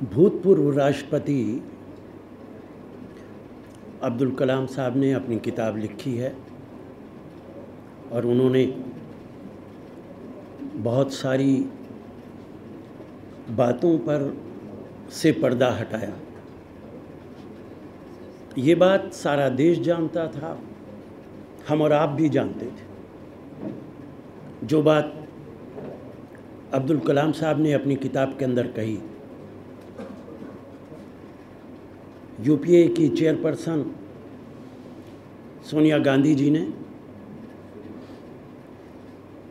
भूतपूर्व राष्ट्रपति अब्दुल कलाम साहब ने अपनी किताब लिखी है और उन्होंने बहुत सारी बातों पर से पर्दा हटाया। ये बात सारा देश जानता था, हम और आप भी जानते थे। जो बात अब्दुल कलाम साहब ने अपनी किताब के अंदर कही, यूपीए की चेयरपर्सन सोनिया गांधी जी ने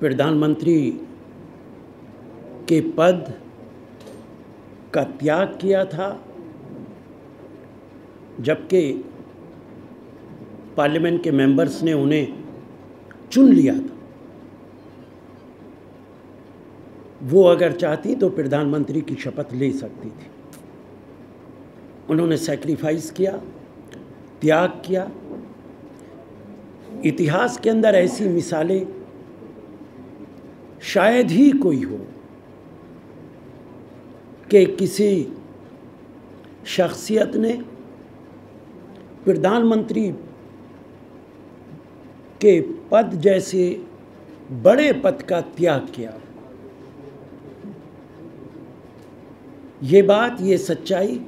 प्रधानमंत्री के पद का त्याग किया था, जबकि पार्लियामेंट के मेंबर्स ने उन्हें चुन लिया था। वो अगर चाहती तो प्रधानमंत्री की शपथ ले सकती थी। उन्होंने सैक्रिफाइस किया, त्याग किया। इतिहास के अंदर ऐसी मिसालें शायद ही कोई हो कि किसी शख्सियत ने प्रधानमंत्री के पद जैसे बड़े पद का त्याग किया। ये बात, ये सच्चाई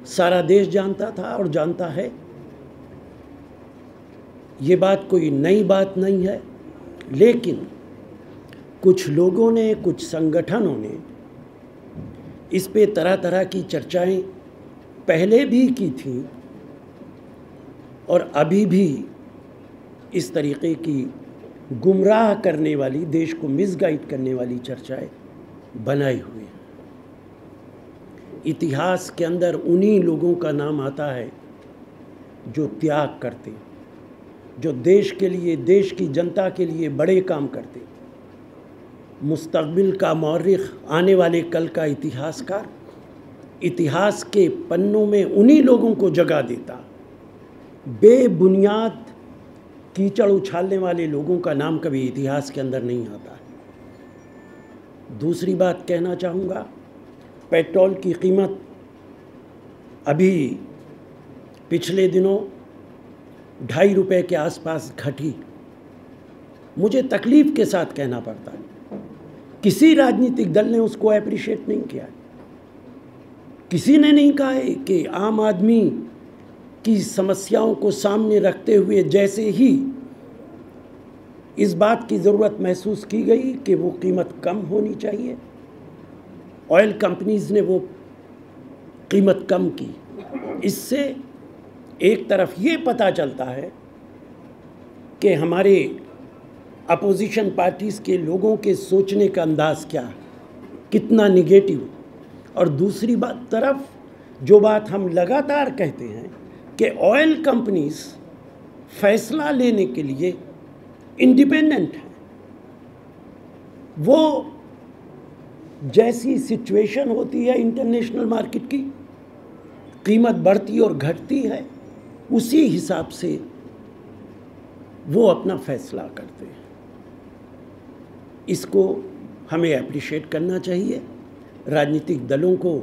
सारा देश जानता था और जानता है। ये बात कोई नई बात नहीं है, लेकिन कुछ लोगों ने, कुछ संगठनों ने इस पे तरह तरह की चर्चाएं पहले भी की थी और अभी भी इस तरीके की गुमराह करने वाली, देश को मिसगाइड करने वाली चर्चाएं बनाई हुई हैं। इतिहास के अंदर उन्हीं लोगों का नाम आता है जो त्याग करते, जो देश के लिए, देश की जनता के लिए बड़े काम करते। मुस्तक़बिल का मौरिख, आने वाले कल का इतिहासकार, इतिहास के पन्नों में उन्हीं लोगों को जगह देता। बेबुनियाद कीचड़ उछालने वाले लोगों का नाम कभी इतिहास के अंदर नहीं आता है। दूसरी बात कहना चाहूँगा, पेट्रोल की कीमत अभी पिछले दिनों 2.5 रुपये के आसपास घटी। मुझे तकलीफ़ के साथ कहना पड़ता है, किसी राजनीतिक दल ने उसको अप्रिशिएट नहीं किया। किसी ने नहीं कहा है कि आम आदमी की समस्याओं को सामने रखते हुए जैसे ही इस बात की ज़रूरत महसूस की गई कि वो कीमत कम होनी चाहिए, ऑयल कंपनीज़ ने वो कीमत कम की। इससे एक तरफ ये पता चलता है कि हमारे अपोजिशन पार्टीज़ के लोगों के सोचने का अंदाज़ क्या है, कितना निगेटिव। और दूसरी तरफ जो बात हम लगातार कहते हैं कि ऑयल कंपनीज़ फैसला लेने के लिए इंडिपेंडेंट हैं। वो जैसी सिचुएशन होती है इंटरनेशनल मार्केट की, कीमत बढ़ती और घटती है, उसी हिसाब से वो अपना फैसला करते हैं। इसको हमें अप्रिशिएट करना चाहिए, राजनीतिक दलों को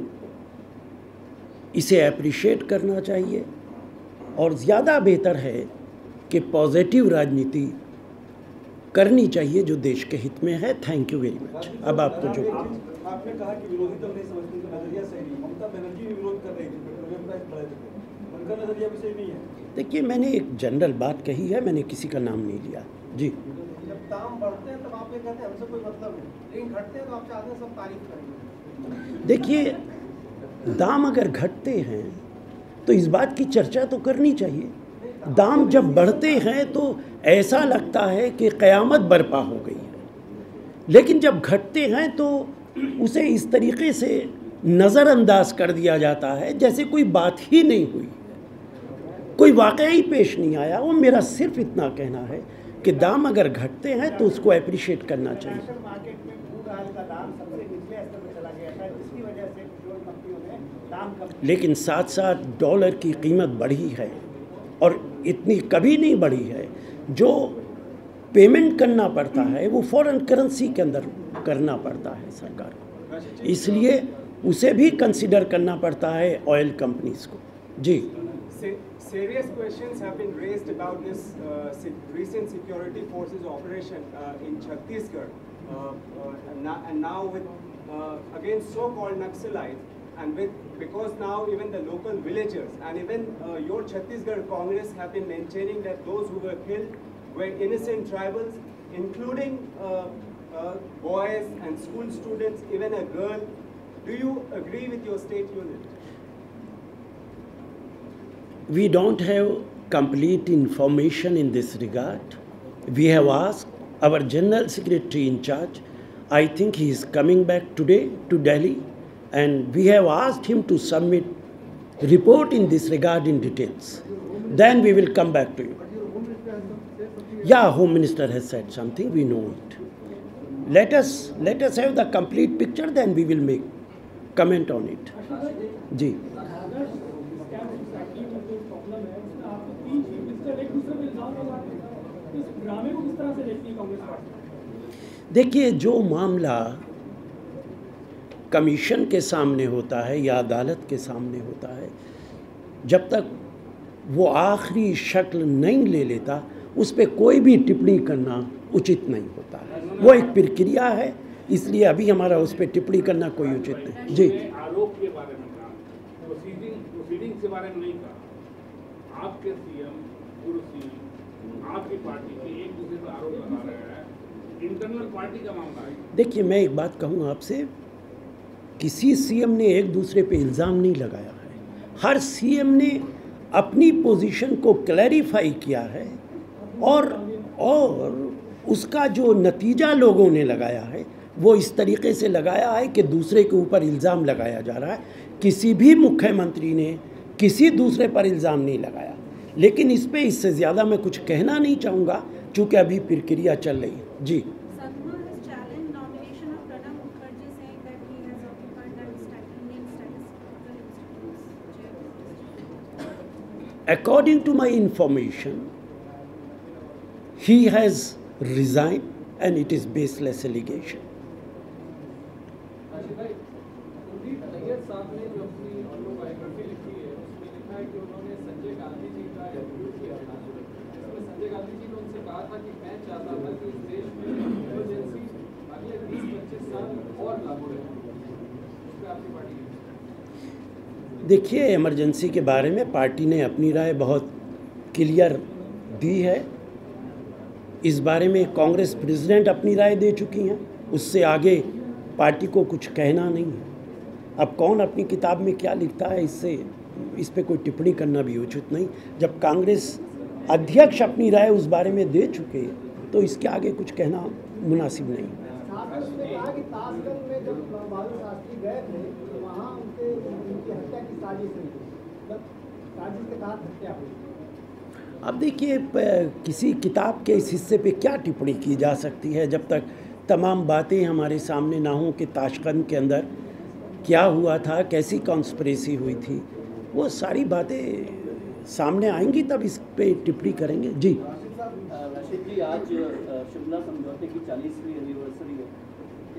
इसे अप्रिशिएट करना चाहिए और ज़्यादा बेहतर है कि पॉजिटिव राजनीति करनी चाहिए जो देश के हित में है। Thank you very much. अब आपको जो आपने कहा कि विरोधी दल नहीं समझते, तो नजरिया सही नहीं। ममता बनर्जी भी विरोध कर रही थी, पेट्रोलियम प्राइस बढ़ाए थे, उनका नजरिया भी सही नहीं है। देखिए, मैंने एक जनरल बात कही है, मैंने किसी का नाम नहीं लिया जी। जब दाम बढ़ते हैं तब आप ये कहते हैं हमसे कोई मतलब नहीं, लेकिन घटते हैं तो आप चाहते हैं सब तारीफ करेंगे। देखिए, दाम अगर घटते हैं तो इस बात की चर्चा तो करनी चाहिए। दाम जब बढ़ते हैं तो ऐसा लगता है कि क़यामत बर्पा हो गई है, लेकिन जब घटते हैं तो उसे इस तरीके से नज़रअंदाज कर दिया जाता है जैसे कोई बात ही नहीं हुई, कोई वाक़या ही पेश नहीं आया। वो मेरा सिर्फ इतना कहना है कि दाम अगर घटते हैं तो उसको अप्रिशिएट करना चाहिए। लेकिन साथ साथ डॉलर की कीमत बढ़ी है और इतनी कभी नहीं बढ़ी है। जो पेमेंट करना पड़ता है वो फॉरेन करेंसी के अंदर करना पड़ता है सरकार को, इसलिए उसे भी कंसिडर करना पड़ता है ऑयल कंपनीज को। जी। Serious questions have been raised about this recent security forces operation in Chhattisgarh, and now with again so-called Naxalites, and because now even the local villagers and even your Chhattisgarh Congress have been maintaining that those who were killed were innocent tribals, including boys and school students, even a girl. Do you agree with your state unit? We don't have complete information in this regard. We have asked our General Secretary in charge. I think he is coming back today to Delhi, and we have asked him to submit report in this regard in details. Then we will come back to you. Yeah, Home Minister has said something. We know it. Let us have the complete picture. Then we will make comment on it. जी। देखिए, जो मामला commission के सामने होता है या अदालत के सामने होता है, जब तक वो आखिरी शक्ल नहीं ले लेता, उस पर कोई भी टिप्पणी करना उचित नहीं होता है। वो एक प्रक्रिया है, इसलिए अभी हमारा उस पर टिप्पणी करना कोई उचित नहीं। जी। आरोप के बारे में कहा, प्रोसीडिंग के बारे में नहीं कहा। आपके सीएम, पूर्व सीएम, आपकी पार्टी के एक दूसरे पर आरोप लगा रहे हैं, इंटरनल पार्टी का मामला है। देखिए, मैं एक बात कहूँ आपसे, किसी सीएम ने एक दूसरे पे इल्ज़ाम नहीं लगाया है। हर सीएम ने अपनी पोजीशन को क्लैरिफाई किया है और उसका जो नतीजा लोगों ने लगाया है वो इस तरीके से लगाया है कि दूसरे के ऊपर इल्ज़ाम लगाया जा रहा है। किसी भी मुख्यमंत्री ने किसी दूसरे पर इल्ज़ाम नहीं लगाया। लेकिन इस पे इससे ज़्यादा मैं कुछ कहना नहीं चाहूँगा, चूँकि अभी प्रक्रिया चल रही है। जी। According to my information, he has resigned and it is baseless allegation. देखिए, इमरजेंसी के बारे में पार्टी ने अपनी राय बहुत क्लियर दी है। इस बारे में कांग्रेस प्रेसिडेंट अपनी राय दे चुकी हैं। उससे आगे पार्टी को कुछ कहना नहीं है। अब कौन अपनी किताब में क्या लिखता है, इस पे कोई टिप्पणी करना भी उचित नहीं। जब कांग्रेस अध्यक्ष अपनी राय उस बारे में दे चुके हैं तो इसके आगे कुछ कहना मुनासिब नहीं। अब देखिए, किसी किताब के इस हिस्से पे क्या टिप्पणी की जा सकती है जब तक तमाम बातें हमारे सामने ना हो कि ताशकंद के अंदर क्या हुआ था, कैसी कॉन्स्पिरेसी हुई थी। वो सारी बातें सामने आएंगी तब इस पे टिप्पणी करेंगे। जी। रशीद जी, आज शिमला समझौते की 40वीं एनिवर्सरी है।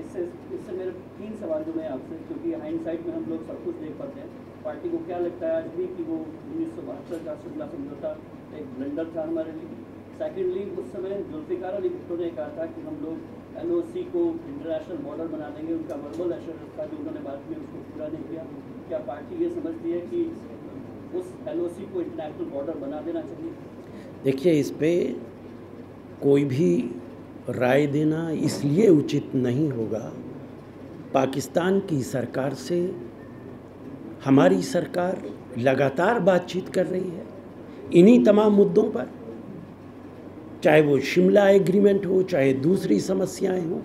इससे मेरे 3 सवाल जो मैं आपसे, क्योंकि हाइंडसाइट में हम लोग सब कुछ देख पाते हैं, पार्टी को क्या लगता है आज भी कि वो 1972 का शिमला समझौता एक ब्लंडर था हमारे लिए? सेकेंडली, उस समय जुल्फिकार अली भुट्टो ने कहा था कि हम लोग LOC को इंटरनेशनल बॉर्डर बना देंगे। उनका वर्बल एश्योरेंस था जो उन्होंने बाद में उसको पूरा नहीं किया। क्या पार्टी ये समझती है कि उस LOC को इंटरनेशनल बॉर्डर बना देना चाहिए? देखिए, इस पे कोई भी राय देना इसलिए उचित नहीं होगा, पाकिस्तान की सरकार से हमारी सरकार लगातार बातचीत कर रही है इन्हीं तमाम मुद्दों पर, चाहे वो शिमला एग्रीमेंट हो, चाहे दूसरी समस्याएं हो,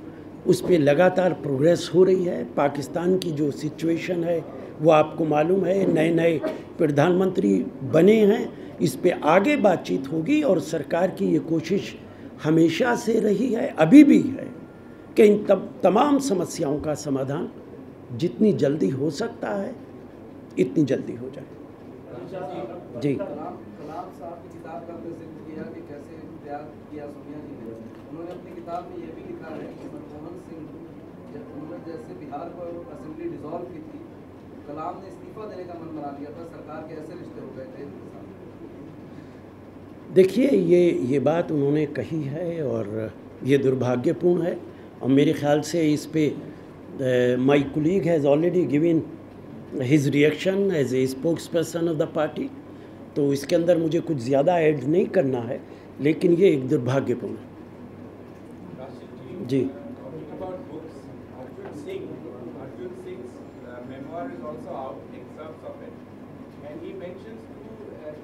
उस पर लगातार प्रोग्रेस हो रही है। पाकिस्तान की जो सिचुएशन है वो आपको मालूम है, नए नए प्रधानमंत्री बने हैं, इस पे आगे बातचीत होगी और सरकार की ये कोशिश हमेशा से रही है, अभी भी है, कि इन तमाम समस्याओं का समाधान जितनी जल्दी हो सकता है इतनी जल्दी हो जाए। जी। कलाम साहब की किताब का जिक्र किया कि कैसे त्याग किया सोनिया जी ने। उन्होंने अपनी किताब में ये भी लिखा है कि मनमोहन सिंह जब उन्होंने जैसे बिहार पर असेंबली डिसॉल्व की थी कलाम ने इस्तीफा देने का मन बना लिया था, सरकार के ऐसे रिश्ते हो गए थे। देखिए, ये बात उन्होंने कही है और ये दुर्भाग्यपूर्ण है, और मेरे ख्याल से इस पे my colleague has already given his reaction as a spokesperson of the party, तो इसके अंदर मुझे कुछ ज़्यादा ऐड नहीं करना है, लेकिन ये एक दुर्भाग्यपूर्ण है। जी, about books, Arjun Singh's memoir is also out, excerpts of it, and he mentions two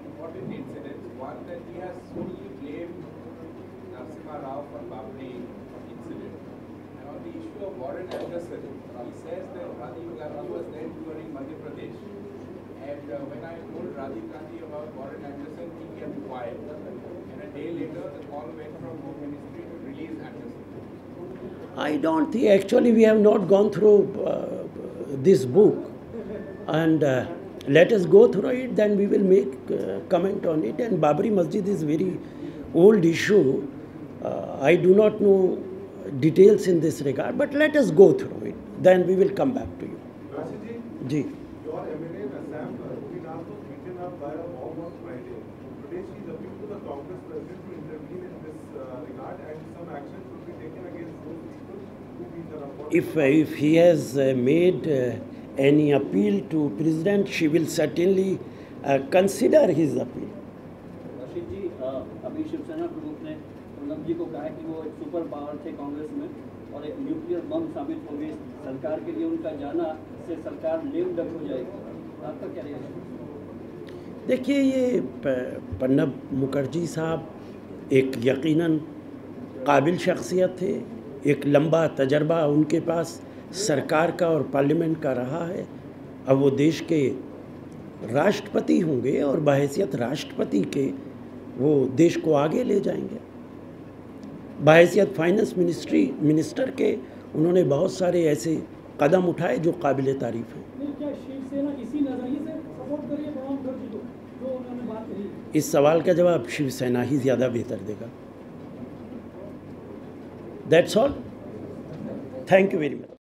important incidents. One, that he has solely blamed Narasimha Rao for Babri incident, and on the issue of Warren Anderson, he says that Rajiv Gandhi was then touring Madhya Pradesh, and when I told Rajiv Gandhi about Warren Anderson, he kept quiet, and a day later the call went from Home Ministry to release Anderson. I don't think, actually we have not gone through this book, and let us go through it, then we will make comment on it. And Babri Masjid is very old issue. I do not know details in this regard, but let us go through it, then we will come back to you. Ji. Your MLA Assam, Ruby Das, was beaten up by a mob on Friday. Today she is appealing to the Congress president to intervene in this regard, and some action should be taken against those people who beat her up. If he has made any appeal to president, she will certainly consider his appeal. Rashid जी, अभी शिवसेना प्रमुख ने पूनम जी को कहा है कि वो एक super power थे कांग्रेस में और एक न्यूक्लियर बम साबित हो गई सरकार के लिए, उनका जाना से सरकार लेम डक हो जाएगी, आपका क्या रिएक्शन? देखिए, ये प्रणब मुखर्जी साहब एक यकीनन काबिल शख्सियत थे, एक लंबा तजर्बा उनके पास सरकार का और पार्लियामेंट का रहा है। अब वो देश के राष्ट्रपति होंगे और बहैसियत राष्ट्रपति के वो देश को आगे ले जाएंगे। बहैसियत फाइनेंस मिनिस्टर के उन्होंने बहुत सारे ऐसे कदम उठाए जो काबिल तारीफ हैं। क्या शिवसेना इसी नजरिए से सपोर्ट कर रही है प्रणब मुखर्जी को, जो उन्होंने बात कही? इस सवाल का जवाब शिवसेना ही ज़्यादा बेहतर देगा। That's all, thank you very much.